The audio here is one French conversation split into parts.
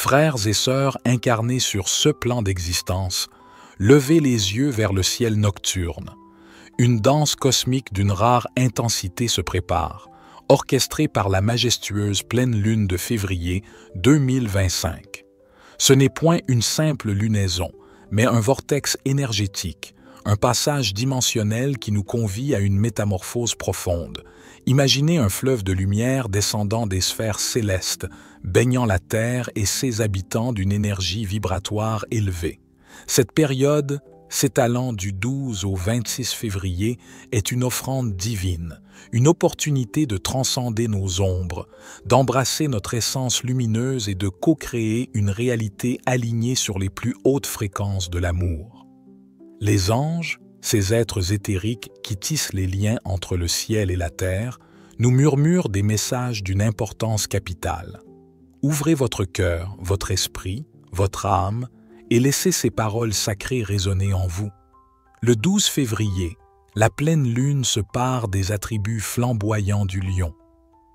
Frères et sœurs incarnés sur ce plan d'existence, levez les yeux vers le ciel nocturne. Une danse cosmique d'une rare intensité se prépare, orchestrée par la majestueuse pleine lune de février 2025. Ce n'est point une simple lunaison, mais un vortex énergétique, un passage dimensionnel qui nous convie à une métamorphose profonde. Imaginez un fleuve de lumière descendant des sphères célestes, baignant la Terre et ses habitants d'une énergie vibratoire élevée. Cette période, s'étalant du 12 au 26 février, est une offrande divine, une opportunité de transcender nos ombres, d'embrasser notre essence lumineuse et de co-créer une réalité alignée sur les plus hautes fréquences de l'amour. Les anges, ces êtres éthériques qui tissent les liens entre le ciel et la terre, nous murmurent des messages d'une importance capitale. Ouvrez votre cœur, votre esprit, votre âme, et laissez ces paroles sacrées résonner en vous. Le 12 février, la pleine lune se pare des attributs flamboyants du lion.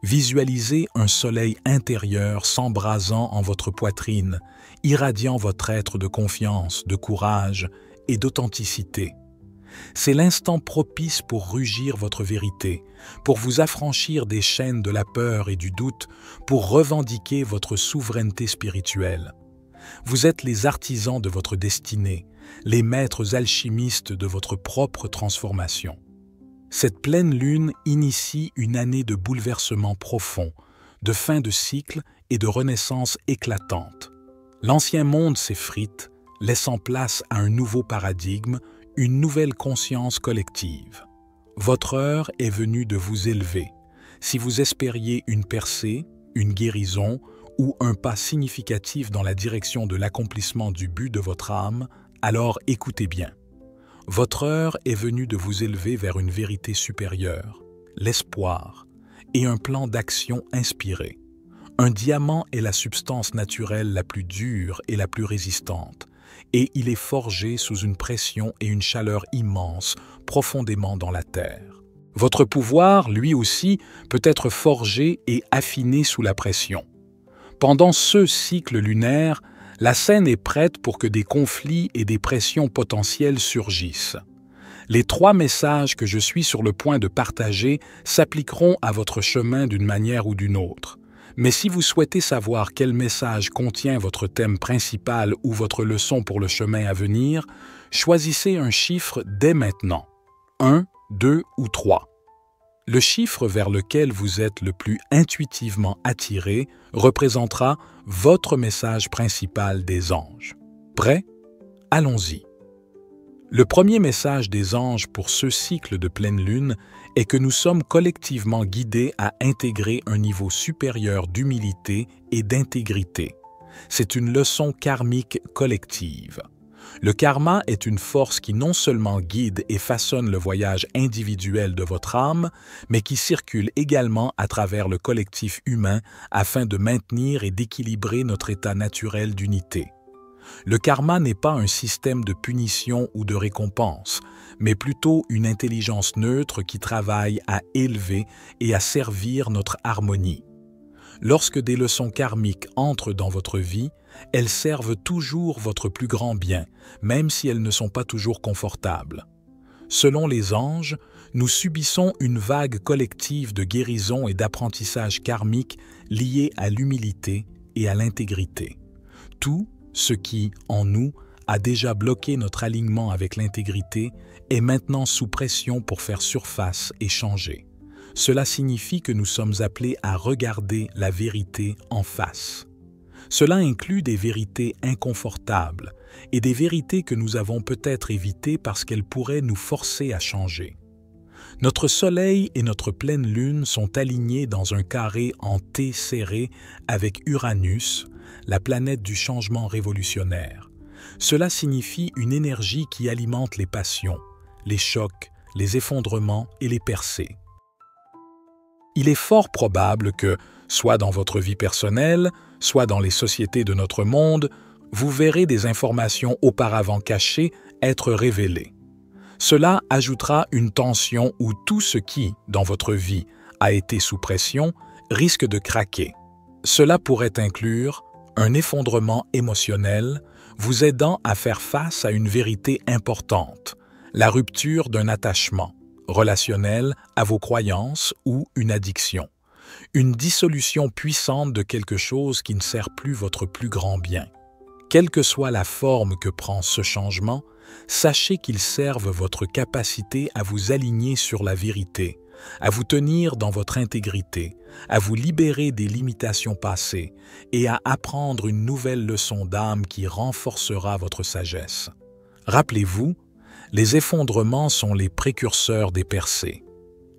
Visualisez un soleil intérieur s'embrasant en votre poitrine, irradiant votre être de confiance, de courage et d'authenticité. C'est l'instant propice pour rugir votre vérité, pour vous affranchir des chaînes de la peur et du doute, pour revendiquer votre souveraineté spirituelle. Vous êtes les artisans de votre destinée, les maîtres alchimistes de votre propre transformation. Cette pleine lune initie une année de bouleversement profond, de fin de cycle et de renaissance éclatante. L'ancien monde s'effrite, laissant place à un nouveau paradigme, une nouvelle conscience collective. Votre heure est venue de vous élever. Si vous espériez une percée, une guérison ou un pas significatif dans la direction de l'accomplissement du but de votre âme, alors écoutez bien. Votre heure est venue de vous élever vers une vérité supérieure, l'espoir, et un plan d'action inspiré. Un diamant est la substance naturelle la plus dure et la plus résistante, et il est forgé sous une pression et une chaleur immenses, profondément dans la terre. Votre pouvoir, lui aussi, peut être forgé et affiné sous la pression. Pendant ce cycle lunaire, la scène est prête pour que des conflits et des pressions potentielles surgissent. Les 3 messages que je suis sur le point de partager s'appliqueront à votre chemin d'une manière ou d'une autre. Mais si vous souhaitez savoir quel message contient votre thème principal ou votre leçon pour le chemin à venir, choisissez un chiffre dès maintenant, 1, 2 ou 3. Le chiffre vers lequel vous êtes le plus intuitivement attiré représentera votre message principal des anges. Prêt? Allons-y. Le premier message des anges pour ce cycle de pleine lune est que nous sommes collectivement guidés à intégrer un niveau supérieur d'humilité et d'intégrité. C'est une leçon karmique collective. Le karma est une force qui non seulement guide et façonne le voyage individuel de votre âme, mais qui circule également à travers le collectif humain afin de maintenir et d'équilibrer notre état naturel d'unité. Le karma n'est pas un système de punition ou de récompense, mais plutôt une intelligence neutre qui travaille à élever et à servir notre harmonie. Lorsque des leçons karmiques entrent dans votre vie, elles servent toujours votre plus grand bien, même si elles ne sont pas toujours confortables. Selon les anges, nous subissons une vague collective de guérison et d'apprentissage karmique liée à l'humilité et à l'intégrité. Tout ce qui, en nous, a déjà bloqué notre alignement avec l'intégrité est maintenant sous pression pour faire surface et changer. Cela signifie que nous sommes appelés à regarder la vérité en face. Cela inclut des vérités inconfortables et des vérités que nous avons peut-être évitées parce qu'elles pourraient nous forcer à changer. Notre Soleil et notre pleine Lune sont alignés dans un carré en T serré avec Uranus, la planète du changement révolutionnaire. Cela signifie une énergie qui alimente les passions, les chocs, les effondrements et les percées. Il est fort probable que, soit dans votre vie personnelle, soit dans les sociétés de notre monde, vous verrez des informations auparavant cachées être révélées. Cela ajoutera une tension où tout ce qui, dans votre vie, a été sous pression, risque de craquer. Cela pourrait inclure un effondrement émotionnel vous aidant à faire face à une vérité importante, la rupture d'un attachement relationnel à vos croyances ou une addiction, une dissolution puissante de quelque chose qui ne sert plus votre plus grand bien. Quelle que soit la forme que prend ce changement, sachez qu'il serve votre capacité à vous aligner sur la vérité, à vous tenir dans votre intégrité, à vous libérer des limitations passées et à apprendre une nouvelle leçon d'âme qui renforcera votre sagesse. Rappelez-vous, les effondrements sont les précurseurs des percées.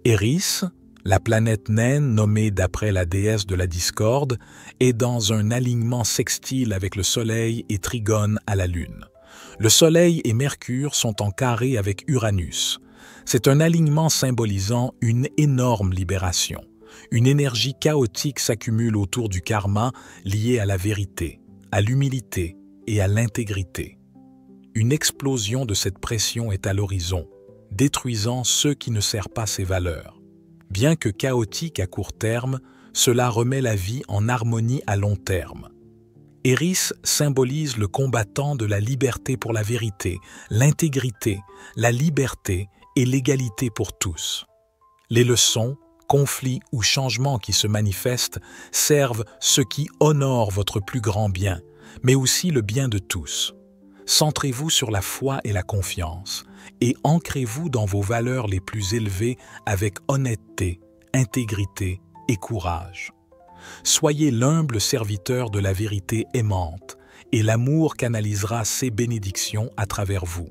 Eris, la planète naine nommée d'après la déesse de la discorde, est dans un alignement sextile avec le Soleil et trigone à la Lune. Le Soleil et Mercure sont en carré avec Uranus. C'est un alignement symbolisant une énorme libération. Une énergie chaotique s'accumule autour du karma lié à la vérité, à l'humilité et à l'intégrité. Une explosion de cette pression est à l'horizon, détruisant ceux qui ne servent pas ses valeurs. Bien que chaotique à court terme, cela remet la vie en harmonie à long terme. Eris symbolise le combattant de la liberté pour la vérité, l'intégrité, la liberté et l'égalité pour tous. Les leçons, conflits ou changements qui se manifestent servent ce qui honore votre plus grand bien, mais aussi le bien de tous. Centrez-vous sur la foi et la confiance et ancrez-vous dans vos valeurs les plus élevées avec honnêteté, intégrité et courage. Soyez l'humble serviteur de la vérité aimante et l'amour canalisera ses bénédictions à travers vous.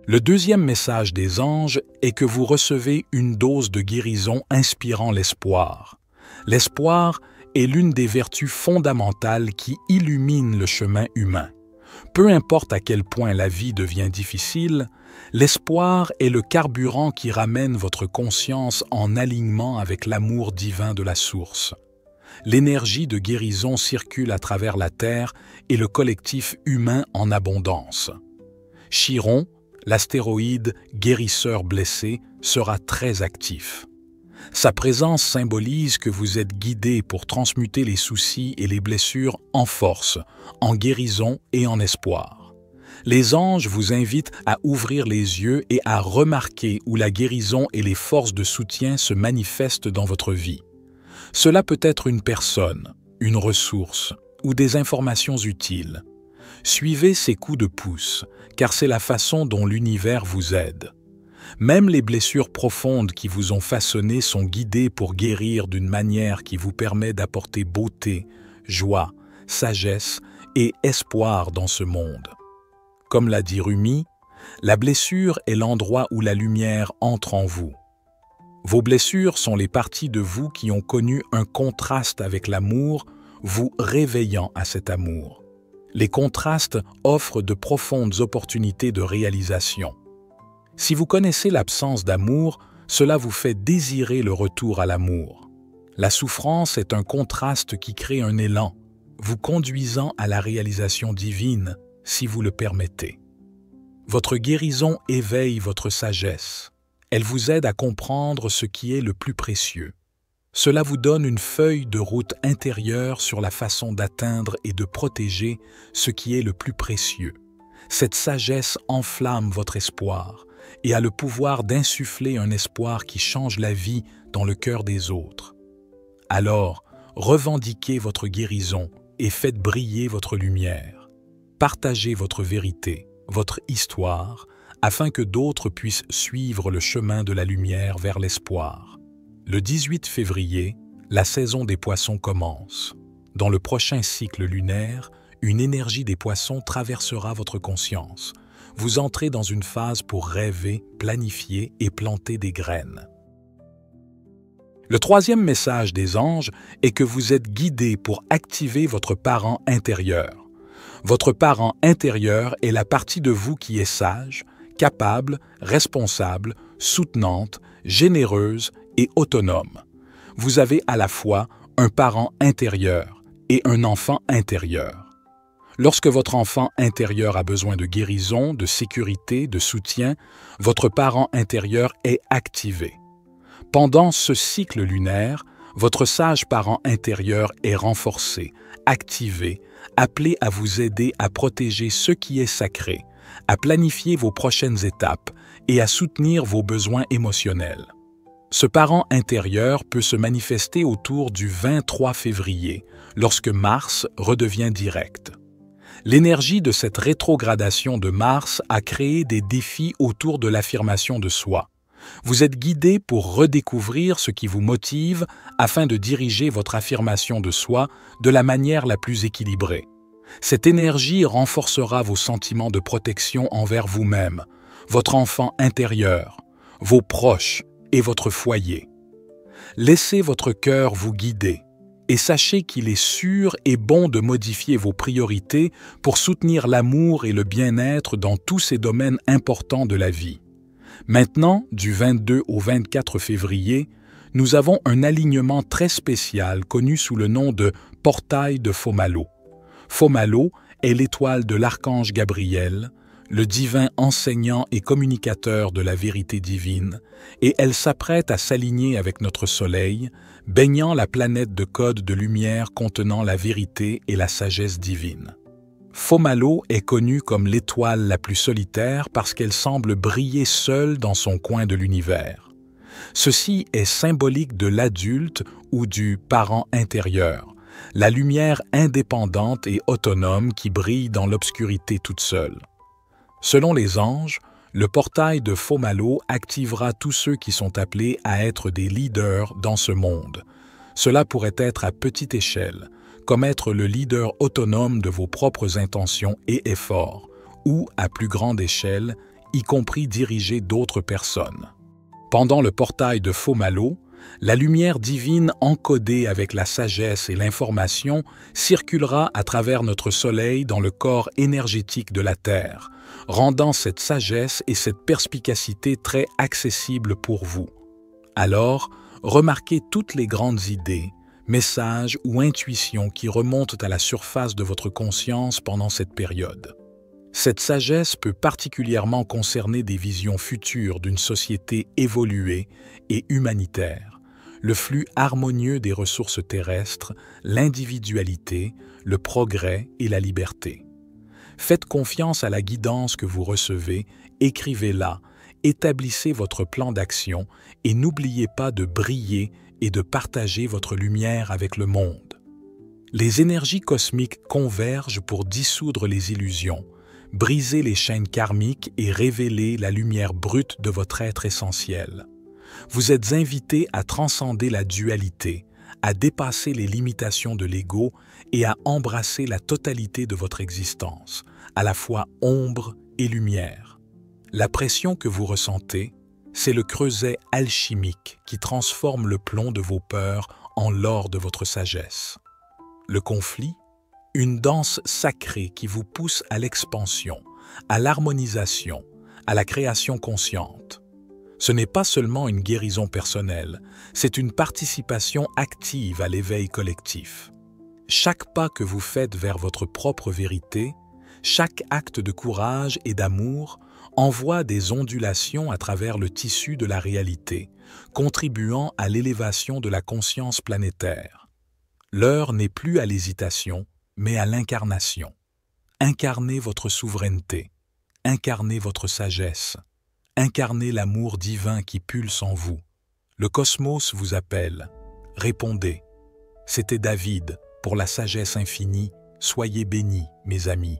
Le deuxième message des anges est que vous recevez une dose de guérison inspirant l'espoir. L'espoir est l'une des vertus fondamentales qui illuminent le chemin humain. Peu importe à quel point la vie devient difficile, l'espoir est le carburant qui ramène votre conscience en alignement avec l'amour divin de la source. L'énergie de guérison circule à travers la Terre et le collectif humain en abondance. Chiron, l'astéroïde guérisseur blessé, sera très actif. Sa présence symbolise que vous êtes guidé pour transmuter les soucis et les blessures en force, en guérison et en espoir. Les anges vous invitent à ouvrir les yeux et à remarquer où la guérison et les forces de soutien se manifestent dans votre vie. Cela peut être une personne, une ressource ou des informations utiles. Suivez ces coups de pouce, car c'est la façon dont l'univers vous aide. Même les blessures profondes qui vous ont façonné sont guidées pour guérir d'une manière qui vous permet d'apporter beauté, joie, sagesse et espoir dans ce monde. Comme l'a dit Rumi, la blessure est l'endroit où la lumière entre en vous. Vos blessures sont les parties de vous qui ont connu un contraste avec l'amour, vous réveillant à cet amour. Les contrastes offrent de profondes opportunités de réalisation. Si vous connaissez l'absence d'amour, cela vous fait désirer le retour à l'amour. La souffrance est un contraste qui crée un élan, vous conduisant à la réalisation divine, si vous le permettez. Votre guérison éveille votre sagesse. Elle vous aide à comprendre ce qui est le plus précieux. Cela vous donne une feuille de route intérieure sur la façon d'atteindre et de protéger ce qui est le plus précieux. Cette sagesse enflamme votre espoir et a le pouvoir d'insuffler un espoir qui change la vie dans le cœur des autres. Alors, revendiquez votre guérison et faites briller votre lumière. Partagez votre vérité, votre histoire, afin que d'autres puissent suivre le chemin de la lumière vers l'espoir. Le 18 février, la saison des poissons commence. Dans le prochain cycle lunaire, une énergie des poissons traversera votre conscience. Vous entrez dans une phase pour rêver, planifier et planter des graines. Le troisième message des anges est que vous êtes guidé pour activer votre parent intérieur. Votre parent intérieur est la partie de vous qui est sage, capable, responsable, soutenante, généreuse et autonome. Vous avez à la fois un parent intérieur et un enfant intérieur. Lorsque votre enfant intérieur a besoin de guérison, de sécurité, de soutien, votre parent intérieur est activé. Pendant ce cycle lunaire, Votre sage parent intérieur est renforcé, activé, appelé à vous aider à protéger ce qui est sacré, à planifier vos prochaines étapes et à soutenir vos besoins émotionnels. Ce parent intérieur peut se manifester autour du 23 février, lorsque Mars redevient direct. L'énergie de cette rétrogradation de Mars a créé des défis autour de l'affirmation de soi. Vous êtes guidé pour redécouvrir ce qui vous motive afin de diriger votre affirmation de soi de la manière la plus équilibrée. Cette énergie renforcera vos sentiments de protection envers vous-même, votre enfant intérieur, vos proches et votre foyer. Laissez votre cœur vous guider et sachez qu'il est sûr et bon de modifier vos priorités pour soutenir l'amour et le bien-être dans tous ces domaines importants de la vie. Maintenant, du 22 au 24 février, nous avons un alignement très spécial connu sous le nom de portail de Fomalhaut. Fomalhaut est l'étoile de l'archange Gabriel, le divin enseignant et communicateur de la vérité divine, et elle s'apprête à s'aligner avec notre Soleil, baignant la planète de code de lumière contenant la vérité et la sagesse divine. Fomalhaut est connue comme l'étoile la plus solitaire parce qu'elle semble briller seule dans son coin de l'univers. Ceci est symbolique de l'adulte ou du parent intérieur, la lumière indépendante et autonome qui brille dans l'obscurité toute seule. Selon les anges, le portail de Fomalhaut activera tous ceux qui sont appelés à être des leaders dans ce monde. Cela pourrait être à petite échelle, comme être le leader autonome de vos propres intentions et efforts, ou à plus grande échelle, y compris diriger d'autres personnes. Pendant le portail de Fomalhaut, la lumière divine encodée avec la sagesse et l'information circulera à travers notre Soleil dans le corps énergétique de la Terre, rendant cette sagesse et cette perspicacité très accessibles pour vous. Alors, remarquez toutes les grandes idées, messages ou intuitions qui remontent à la surface de votre conscience pendant cette période. Cette sagesse peut particulièrement concerner des visions futures d'une société évoluée et humanitaire, le flux harmonieux des ressources terrestres, l'individualité, le progrès et la liberté. Faites confiance à la guidance que vous recevez, écrivez-la, établissez votre plan d'action et n'oubliez pas de briller et de partager votre lumière avec le monde. Les énergies cosmiques convergent pour dissoudre les illusions, briser les chaînes karmiques et révéler la lumière brute de votre être essentiel. Vous êtes invité à transcender la dualité, à dépasser les limitations de l'ego et à embrasser la totalité de votre existence, à la fois ombre et lumière. La pression que vous ressentez, c'est le creuset alchimique qui transforme le plomb de vos peurs en l'or de votre sagesse. Le conflit, une danse sacrée qui vous pousse à l'expansion, à l'harmonisation, à la création consciente. Ce n'est pas seulement une guérison personnelle, c'est une participation active à l'éveil collectif. Chaque pas que vous faites vers votre propre vérité, chaque acte de courage et d'amour envoie des ondulations à travers le tissu de la réalité, contribuant à l'élévation de la conscience planétaire. L'heure n'est plus à l'hésitation, mais à l'incarnation. Incarnez votre souveraineté, incarnez votre sagesse, incarnez l'amour divin qui pulse en vous. Le cosmos vous appelle. Répondez. C'était David, pour la sagesse infinie. Soyez bénis, mes amis.